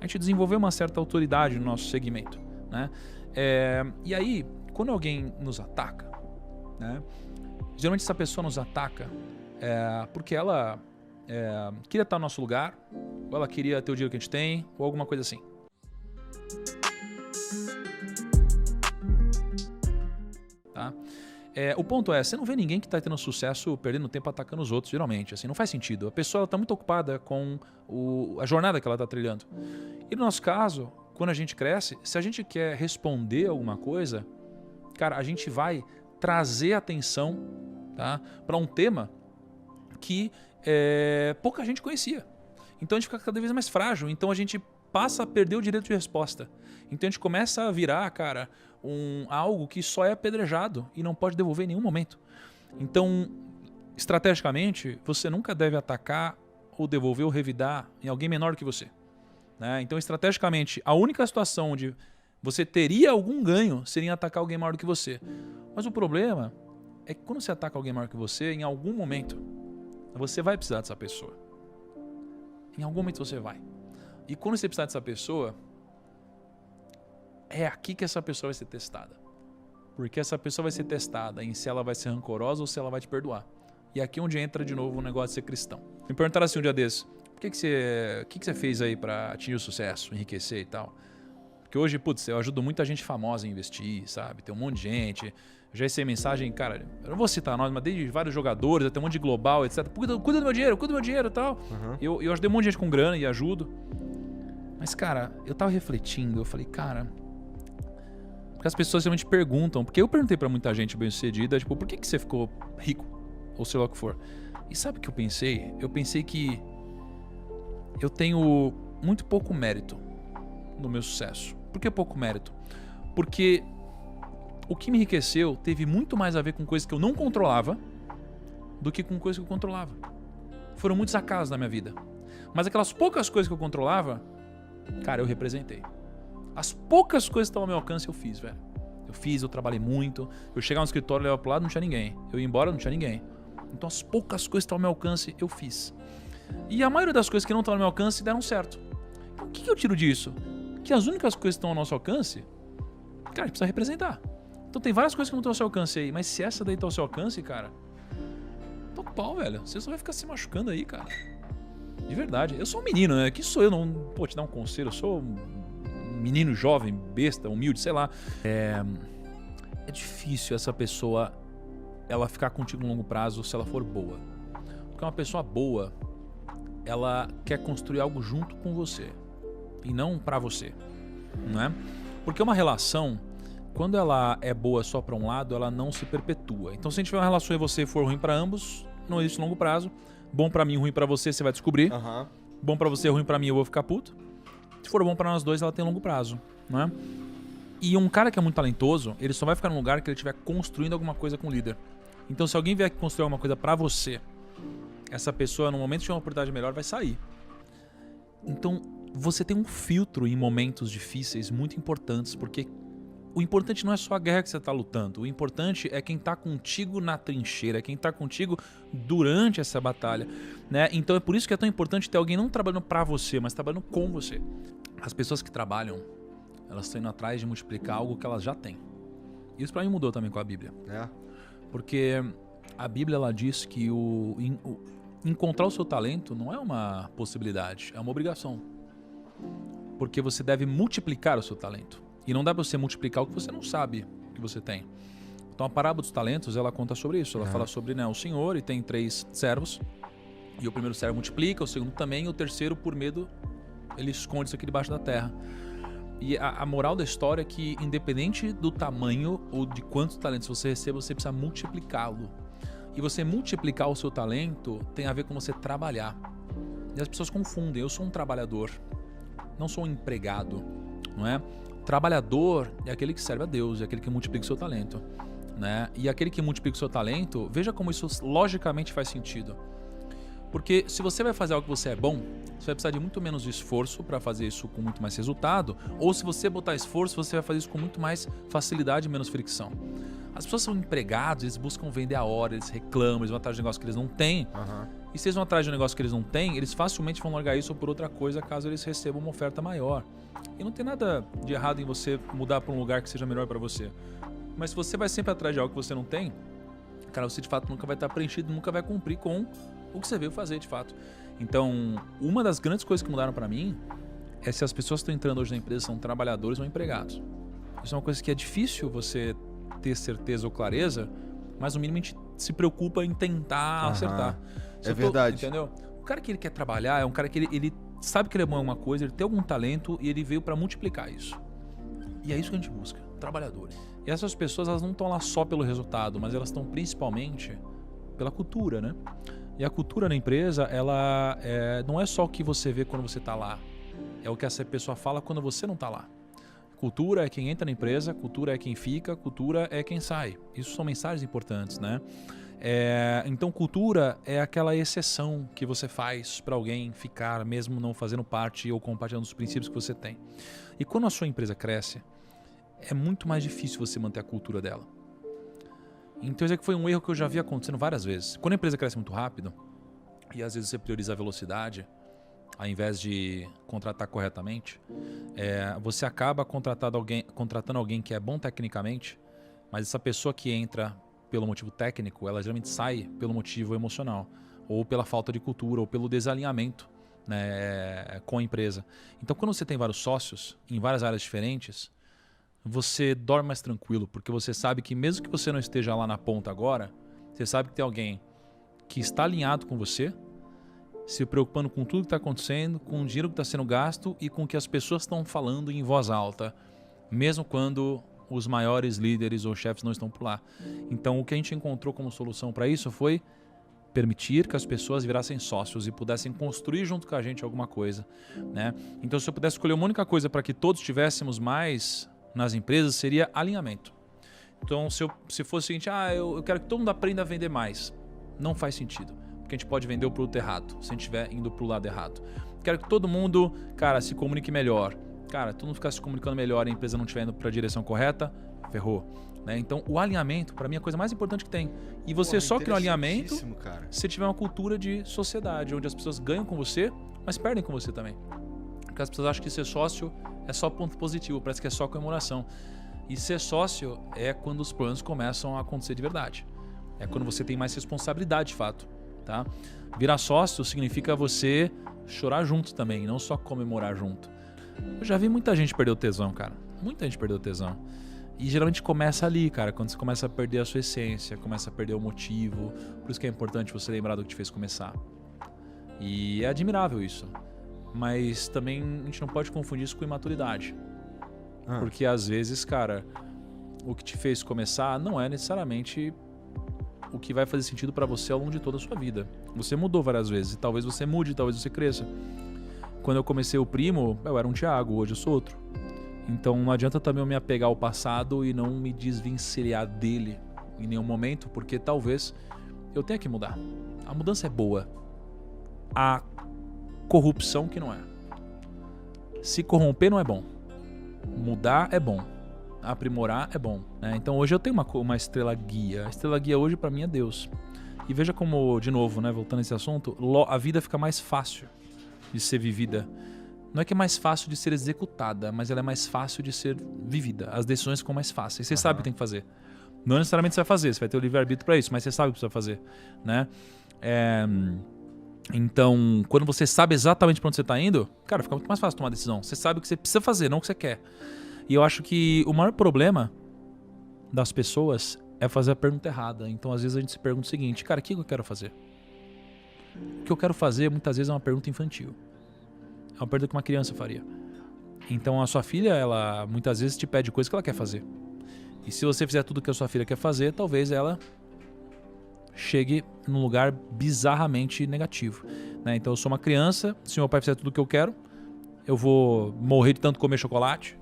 a gente desenvolveu uma certa autoridade no nosso segmento, né? E aí, quando alguém nos ataca, né? Geralmente essa pessoa nos ataca porque ela queria estar no nosso lugar, ou ela queria ter o dinheiro que a gente tem, ou alguma coisa assim. Tá? O ponto você não vê ninguém que está tendo sucesso perdendo tempo atacando os outros, geralmente. Assim, não faz sentido. A pessoa está muito ocupada com a jornada que ela está trilhando. E no nosso caso, quando a gente cresce, se a gente quer responder alguma coisa, cara, a gente vai trazer atenção, tá, para um tema que pouca gente conhecia. Então a gente fica cada vez mais frágil. Então a gente passa a perder o direito de resposta. Então a gente começa a virar, cara, algo que só é apedrejado e não pode devolver em nenhum momento. Então, estrategicamente, você nunca deve atacar ou devolver ou revidar em alguém menor que você, né? Então, estrategicamente, a única situação onde você teria algum ganho seria em atacar alguém maior que você. Mas o problema é que quando você ataca alguém maior que você, em algum momento, você vai precisar dessa pessoa. Em algum momento você vai. E quando você precisar dessa pessoa, é aqui que essa pessoa vai ser testada. Porque essa pessoa vai ser testada em se ela vai ser rancorosa ou se ela vai te perdoar. E aqui é onde entra de novo o negócio de ser cristão. Me perguntaram assim um dia desses, o que você fez aí para atingir o sucesso, enriquecer e tal? Porque hoje, putz, eu ajudo muita gente famosa a investir, sabe? Tem um monte de gente. Eu já recebi mensagem, cara, eu não vou citar nós, mas desde vários jogadores, até um monte de global, etc. Cuida do meu dinheiro e tal. Uhum. Eu ajudei um monte de gente com grana e ajudo. Mas, cara, eu tava refletindo, eu falei, cara... Porque as pessoas realmente perguntam, porque eu perguntei pra muita gente bem-sucedida, tipo, por que você ficou rico? Ou sei lá o que for. E sabe o que eu pensei? Eu pensei que eu tenho muito pouco mérito no meu sucesso. Por que pouco mérito? Porque o que me enriqueceu teve muito mais a ver com coisas que eu não controlava do que com coisas que eu controlava. Foram muitos acasos na minha vida. Mas aquelas poucas coisas que eu controlava, cara, eu representei. As poucas coisas que estavam ao meu alcance eu fiz, velho. Eu trabalhei muito. Eu chegava no escritório, olhava pro lado, não tinha ninguém. Eu ia embora, não tinha ninguém. Então as poucas coisas que estavam ao meu alcance, eu fiz. E a maioria das coisas que não estavam ao meu alcance deram certo. Então o que eu tiro disso? Que as únicas coisas que estão ao nosso alcance, cara, a gente precisa representar. Então tem várias coisas que não estão ao seu alcance aí, mas se essa daí tá ao seu alcance, cara, tô com pau, velho. Você só vai ficar se machucando aí, cara. De verdade. Eu sou um menino, né? Que sou eu? Não vou te dar um conselho. Eu sou um menino jovem, besta, humilde, sei lá. É difícil essa pessoa ela ficar contigo no longo prazo se ela for boa. Porque uma pessoa boa, ela quer construir algo junto com você e não pra você, não é? Porque uma relação, quando ela é boa só pra um lado, ela não se perpetua. Então se a gente tiver uma relação e você for ruim pra ambos, não existe longo prazo. Bom pra mim, ruim pra você, você vai descobrir. Uhum. Bom pra você, ruim pra mim, eu vou ficar puto. Se for bom pra nós dois, ela tem longo prazo, não é? E um cara que é muito talentoso, ele só vai ficar num lugar que ele estiver construindo alguma coisa com o líder. Então se alguém vier aqui construir alguma coisa pra você, essa pessoa no momento de uma oportunidade melhor vai sair. Então você tem um filtro em momentos difíceis muito importantes, porque o importante não é só a guerra que você está lutando, o importante é quem está contigo na trincheira, quem está contigo durante essa batalha, né? Então é por isso que é tão importante ter alguém não trabalhando pra você, mas trabalhando com você. As pessoas que trabalham, elas estão indo atrás de multiplicar algo que elas já têm. Isso pra mim mudou também com a Bíblia. Porque a Bíblia ela diz que encontrar o seu talento não é uma possibilidade, é uma obrigação. Porque você deve multiplicar o seu talento. E não dá pra você multiplicar o que você não sabe que você tem. Então a parábola dos talentos, ela conta sobre isso. Ela fala sobre, né, o senhor e tem 3 servos. E o primeiro servo multiplica, o segundo também, e o terceiro, por medo, ele esconde isso aqui debaixo da terra. E a moral da história é que, independente do tamanho ou de quantos talentos você recebe, você precisa multiplicá-lo. E você multiplicar o seu talento tem a ver com você trabalhar. E as pessoas confundem. Eu sou um trabalhador, não sou um empregado, não é? Trabalhador é aquele que serve a Deus, é aquele que multiplica o seu talento, né? E aquele que multiplica o seu talento, veja como isso logicamente faz sentido. Porque se você vai fazer algo que você é bom, você vai precisar de muito menos esforço para fazer isso com muito mais resultado, ou se você botar esforço, você vai fazer isso com muito mais facilidade e menos fricção. As pessoas são empregados, eles buscam vender a hora, eles reclamam, eles vão atrás de negócio que eles não têm. E se eles vão atrás de um negócio que eles não têm, eles facilmente vão largar isso por outra coisa caso eles recebam uma oferta maior. E não tem nada de errado em você mudar para um lugar que seja melhor para você. Mas se você vai sempre atrás de algo que você não tem, cara, você de fato nunca vai estar preenchido, nunca vai cumprir com o que você veio fazer de fato. Então, uma das grandes coisas que mudaram para mim é se as pessoas que estão entrando hoje na empresa são trabalhadores ou empregados. Isso é uma coisa que é difícil você ter certeza ou clareza, mas no mínimo a gente se preocupa em tentar acertar. É verdade. Entendeu? O cara que ele quer trabalhar é um cara que ele sabe que ele é bom em alguma coisa, ele tem algum talento e ele veio para multiplicar isso. E é isso que a gente busca, trabalhadores. E essas pessoas, elas não estão lá só pelo resultado, mas elas estão principalmente pela cultura, né? E a cultura na empresa, ela não é só o que você vê quando você está lá, é o que essa pessoa fala quando você não está lá. Cultura é quem entra na empresa, cultura é quem fica, cultura é quem sai. Isso são mensagens importantes, né? Então, cultura é aquela exceção que você faz para alguém ficar, mesmo não fazendo parte ou compartilhando os princípios que você tem. E quando a sua empresa cresce, é muito mais difícil você manter a cultura dela. Então, isso aqui foi um erro que eu já vi acontecendo várias vezes. Quando a empresa cresce muito rápido, e às vezes você prioriza a velocidade, ao invés de contratar corretamente, você acaba contratando alguém que é bom tecnicamente, mas essa pessoa que entra pelo motivo técnico, ela geralmente sai pelo motivo emocional, ou pela falta de cultura, ou pelo desalinhamento, né, com a empresa. Então, quando você tem vários sócios em várias áreas diferentes, você dorme mais tranquilo, porque você sabe que mesmo que você não esteja lá na ponta agora, você sabe que tem alguém que está alinhado com você, se preocupando com tudo que está acontecendo, com o dinheiro que está sendo gasto e com o que as pessoas estão falando em voz alta, mesmo quando os maiores líderes ou chefes não estão por lá. Então, o que a gente encontrou como solução para isso foi permitir que as pessoas virassem sócios e pudessem construir junto com a gente alguma coisa, né? Então, se eu pudesse escolher uma única coisa para que todos tivéssemos mais nas empresas, seria alinhamento. Então, se fosse o seguinte, eu quero que todo mundo aprenda a vender mais, não faz sentido, porque a gente pode vender o produto errado, se a gente estiver indo para o lado errado. Quero que todo mundo, cara, se comunique melhor. Cara, todo mundo ficar se comunicando melhor e a empresa não estiver indo para a direção correta, ferrou. Né? Então, o alinhamento, para mim, é a coisa mais importante que tem. E você só cria um alinhamento se tiver uma cultura de sociedade, onde as pessoas ganham com você, mas perdem com você também. Porque as pessoas acham que ser sócio é só ponto positivo, parece que é só comemoração. E ser sócio é quando os planos começam a acontecer de verdade. É quando você tem mais responsabilidade, de fato. Tá? Virar sócio significa você chorar junto também, não só comemorar junto. Eu já vi muita gente perder o tesão, cara. Muita gente perdeu o tesão. E geralmente começa ali, cara, quando você começa a perder a sua essência, começa a perder o motivo. Por isso que é importante você lembrar do que te fez começar. E é admirável isso. Mas também a gente não pode confundir isso com imaturidade. Porque às vezes, cara, o que te fez começar não é necessariamente o que vai fazer sentido pra você ao longo de toda a sua vida. Você mudou várias vezes, e talvez você mude, talvez você cresça. Quando eu comecei o Primo, eu era um Thiago, hoje eu sou outro. Então não adianta também eu me apegar ao passado e não me desvencilhar dele em nenhum momento, porque talvez eu tenha que mudar. A mudança é boa. A corrupção que não é. Se corromper não é bom. Mudar é bom. Aprimorar é bom. Né? Então hoje eu tenho uma estrela guia. A estrela guia hoje pra mim é Deus. E veja como, de novo, né, voltando a esse assunto, a vida fica mais fácil de ser vivida. Não é que é mais fácil de ser executada, mas ela é mais fácil de ser vivida. As decisões ficam mais fáceis. Você sabe o que tem que fazer. Não necessariamente você vai fazer, você vai ter o livre-arbítrio para isso, mas você sabe o que você vai fazer. Né? Então, quando você sabe exatamente para onde você está indo, cara, fica muito mais fácil tomar decisão. Você sabe o que você precisa fazer, não o que você quer. E eu acho que o maior problema das pessoas é fazer a pergunta errada. Então, às vezes a gente se pergunta o seguinte, cara, o que eu quero fazer? O que eu quero fazer, muitas vezes, é uma pergunta infantil. É uma pergunta que uma criança faria. Então, a sua filha, ela muitas vezes te pede coisas que ela quer fazer. E se você fizer tudo o que a sua filha quer fazer, talvez ela chegue num lugar bizarramente negativo. Né? Então, eu sou uma criança, se meu pai fizer tudo o que eu quero, eu vou morrer de tanto comer chocolate,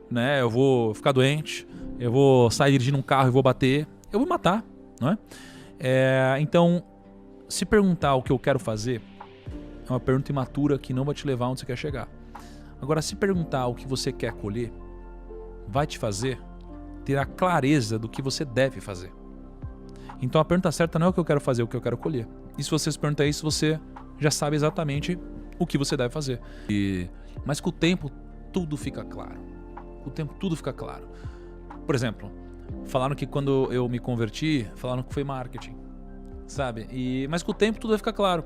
né? Eu vou ficar doente, eu vou sair dirigindo um carro e vou bater, eu vou me matar. Não é? Então, se perguntar o que eu quero fazer é uma pergunta imatura que não vai te levar onde você quer chegar. Agora, se perguntar o que você quer colher, vai te fazer ter a clareza do que você deve fazer. Então a pergunta certa não é o que eu quero fazer, é o que eu quero colher. E se você se perguntar isso, você já sabe exatamente o que você deve fazer. Mas com o tempo, tudo fica claro. Com o tempo, tudo fica claro. Por exemplo, falaram que quando eu me converti, falaram que foi marketing, sabe? Mas com o tempo, tudo vai ficar claro.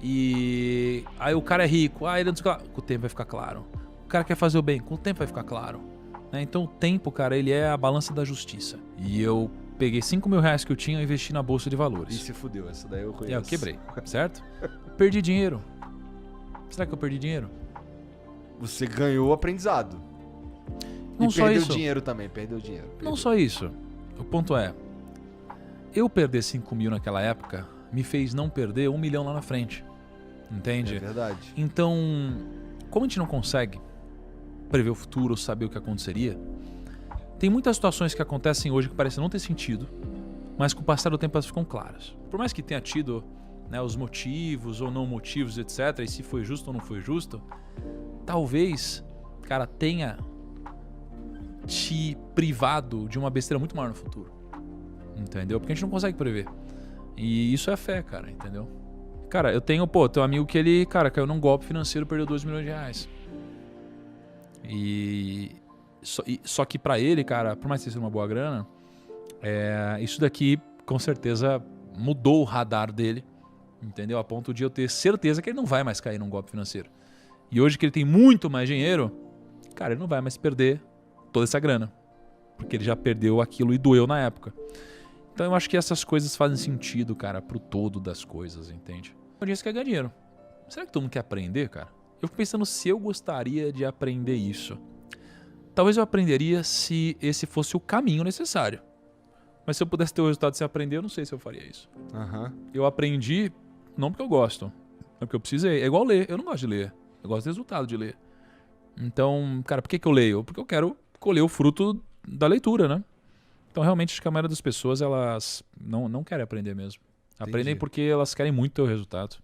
E aí o cara é rico, ele não sei o que lá. Com o tempo vai ficar claro. O cara quer fazer o bem, com o tempo vai ficar claro. Então o tempo, cara, ele é a balança da justiça. E eu peguei 5 mil reais que eu tinha e investi na bolsa de valores. E se fudeu, essa daí eu conheço. Eu quebrei, certo? Perdi dinheiro. Será que eu perdi dinheiro? Você ganhou aprendizado. Não e só perdeu isso. dinheiro também, perdeu dinheiro. Não só isso. O ponto é, eu perder 5 mil naquela época me fez não perder 1 milhão lá na frente. Entende? É verdade. Então, como a gente não consegue prever o futuro ou saber o que aconteceria, tem muitas situações que acontecem hoje que parecem não ter sentido, mas com o passar do tempo elas ficam claras. Por mais que tenha tido, né, os motivos ou não motivos, etc., e se foi justo ou não foi justo, talvez, cara, tenha te privado de uma besteira muito maior no futuro. Entendeu? Porque a gente não consegue prever. E isso é fé, cara, entendeu? Cara, eu tenho um amigo que ele, cara, caiu num golpe financeiro e perdeu 2 milhões de reais. Só que pra ele, cara, por mais que seja uma boa grana, isso daqui com certeza mudou o radar dele, entendeu? A ponto de eu ter certeza que ele não vai mais cair num golpe financeiro. E hoje que ele tem muito mais dinheiro, cara, ele não vai mais perder toda essa grana. Porque ele já perdeu aquilo e doeu na época. Então eu acho que essas coisas fazem sentido, cara, pro todo das coisas, entende? Eu disse que quer ganhar dinheiro. Será que todo mundo quer aprender, cara? Eu fico pensando se eu gostaria de aprender isso. Talvez eu aprenderia se esse fosse o caminho necessário. Mas se eu pudesse ter o resultado sem aprender, eu não sei se eu faria isso. Eu aprendi, não porque eu gosto, é porque eu precisei. É igual ler, eu não gosto de ler. Eu gosto do resultado de ler. Então, cara, por que eu leio? Porque eu quero colher o fruto da leitura, né? Então, realmente, acho que a maioria das pessoas, elas não querem aprender mesmo. Aprendem porque elas querem muito ter o resultado.